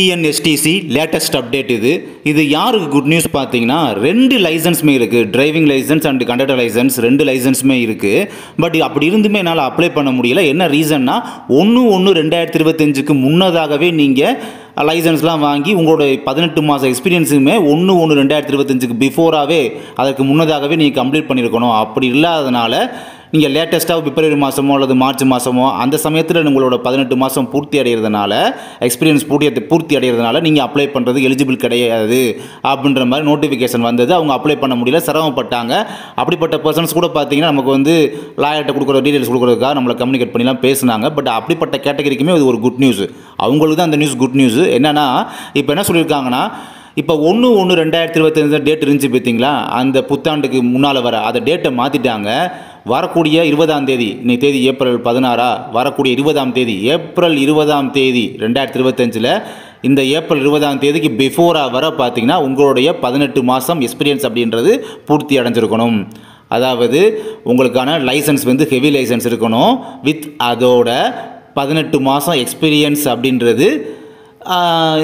TNSTC latest update இது யாருக்கு good news பார்த்தீங்கன்னா, 2 லைசன்ஸுமே இருக்குது. Driving license and conductor license 2 லைசன்ஸுமே இருக்குது. பட் அப்படி இருந்துமே என்னால் அப்ளை பண்ண முடியல. என்ன ரீசன்னா, 1/1/2025க்கு முன்னதாகவே நீங்கள் லைசன்ஸ்லாம் வாங்கி உங்களோட 18 மாத எக்ஸ்பீரியன்ஸுமே 1/1/2025க்கு பிஃபோராகவே அதற்கு முன்னதாகவே நீங்கள் கம்ப்ளீட் பண்ணியிருக்கணும். அப்படி இல்லாதனால நீங்கள் லேட்டஸ்ட்டாக பிப்ரவரி மாதமோ அல்லது மார்ச் மாதமோ அந்த சமயத்தில் உங்களோட 18 மாதம் பூர்த்தி அடைகிறதுனால எக்ஸ்பீரியன்ஸ் பூர்த்தி அடைகிறதுனால நீங்கள் அப்ளை பண்ணுறது எலிஜிபிள் கிடையாது அப்படின்ற மாதிரி நோட்டிஃபிகேஷன் வந்தது. அவங்க அப்ளை பண்ண முடியல, சிரமப்பட்டாங்க. அப்படிப்பட்ட பர்சன்ஸ் கூட பார்த்தீங்கன்னா நமக்கு வந்து லாயர்கிட்ட கொடுக்குற டீட்டெயில்ஸ் கொடுக்குறதுக்காக நம்மளை கம்யூனிகேட் பண்ணிலாம் பேசினாங்க. பட் அப்படிப்பட்ட கேட்டகரிக்குமே இது ஒரு குட் நியூஸ். அவங்களுக்கு தான் அந்த நியூஸ் குட் நியூஸ். என்னென்னா, இப்போ என்ன சொல்லியிருக்காங்கன்னா, இப்போ 1/1/2025 டேட் இருந்துச்சு பார்த்தீங்களா, அந்த புத்தாண்டுக்கு முன்னால் வர அந்த டேட்டை மாற்றிட்டாங்க. வரக்கூடிய 20ஆம் தேதி, இன்னைக்கு தேதி ஏப்ரல் 16, வரக்கூடிய 20ஆம் தேதி ஏப்ரல் 20ஆம் தேதி 2025 இந்த ஏப்ரல் 20ஆம் தேதிக்கு பிஃபோராக வர பார்த்தீங்கன்னா உங்களுடைய 18 மாதம் எக்ஸ்பீரியன்ஸ் அப்படின்றது பூர்த்தி அடைஞ்சிருக்கணும். அதாவது உங்களுக்கான லைசன்ஸ் வந்து ஹெவி லைசன்ஸ் இருக்கணும். வித் அதோட 18 மாதம் எக்ஸ்பீரியன்ஸ் அப்படின்றது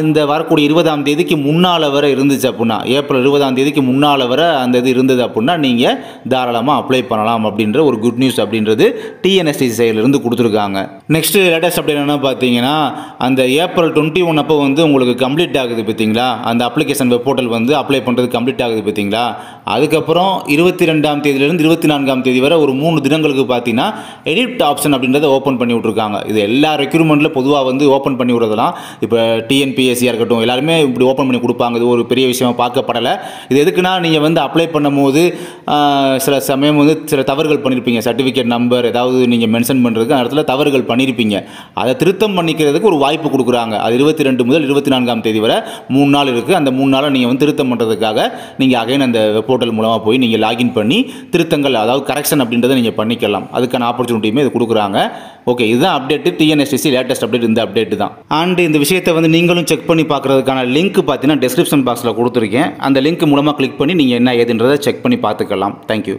இந்த வரக்கூடிய 20ஆம் தேதிக்கு முன்னால் வர இருந்துச்சு அப்படின்னா, ஏப்ரல் 20ஆம் தேதிக்கு முன்னால் வர அந்த இது இருந்தது அப்படின்னா நீங்கள் தாராளமாக அப்ளை பண்ணலாம் அப்படின்ற ஒரு குட் நியூஸ் அப்படின்றது டிஎன்எஸ்டிசி சைடிலிருந்து கொடுத்துருக்காங்க. நெக்ஸ்ட்டு லேட்டஸ்ட் அப்டேட் என்ன பார்த்தீங்கன்னா, அந்த ஏப்ரல் 21 அப்போ வந்து உங்களுக்கு கம்ப்ளீட் ஆகுது பார்த்தீங்களா, அந்த அப்ளிகேஷன் வெப் போர்ட்டல் வந்து அப்ளை பண்ணுறது கம்ப்ளீட் ஆகுது பார்த்தீங்களா. அதுக்கப்புறம் 22ஆம் தேதியிலேருந்து 24ஆம் தேதி வரை ஒரு 3 தினங்களுக்கு பார்த்தீங்கன்னா எடிட் ஆப்ஷன் அப்படின்றத ஓப்பன் பண்ணி விட்ருக்காங்க. இது எல்லா ரெக்யூர்மெண்ட்டில் பொதுவாக வந்து ஓப்பன் பண்ணி விடுறதெல்லாம் இப்போ டிஎன்பிஎஸ்சியாக இருக்கட்டும் எல்லாருமே இப்படி ஓப்பன் பண்ணி கொடுப்பாங்க. இது ஒரு பெரிய விஷயமா பார்க்கப்படலை. இது எதுக்குன்னா, நீங்கள் வந்து அப்ளை பண்ணும்போது சில சமயம் வந்து சில தவறுகள் பண்ணியிருப்பீங்க. சர்டிஃபிகேட் நம்பர் ஏதாவது நீங்கள் மென்ஷன் பண்ணுறதுக்கு அந்த இடத்துல தவறுகள் பண்ணியிருப்பீங்க. அதை திருத்தம் பண்ணிக்கிறதுக்கு ஒரு வாய்ப்பு கொடுக்குறாங்க. அது 22 முதல் 24ஆம் தேதி வரை 3 நாள் இருக்குது. அந்த 3 நாளை நீங்கள் வந்து திருத்தம் பண்ணுறதுக்காக நீங்கள் அகைன் அந்த வெப் போர்ட்டல் மூலமாக போய் நீங்கள் லாகின் பண்ணி திருத்தங்கள் அதாவது கரெக்ஷன் அப்படின்றத நீங்கள் பண்ணிக்கலாம். அதுக்கான ஆப்பர்ச்சுனிட்டியுமே இது கொடுக்குறாங்க. ஓகே, இதுதான் அப்டேட்டு. டிஎன்எஸ்டிசி லேட்டஸ்ட் அப்டேட் இந்த அப்டேட் தான். அண்ட் இந்த விஷயத்தை வந்து நீங்களும் செக் பண்ணி பார்க்குறதுக்கான லிங்க் பார்த்தீங்கன்னா டிஸ்கிரிப்ஷன் பாக்ஸில் கொடுத்துருக்கேன். அந்த லிங்க் மூலமாக கிளிக் பண்ணி நீங்கள் என்ன ஏதுன்றதை செக் பண்ணி பார்த்துக்கலாம். தேங்க்யூ.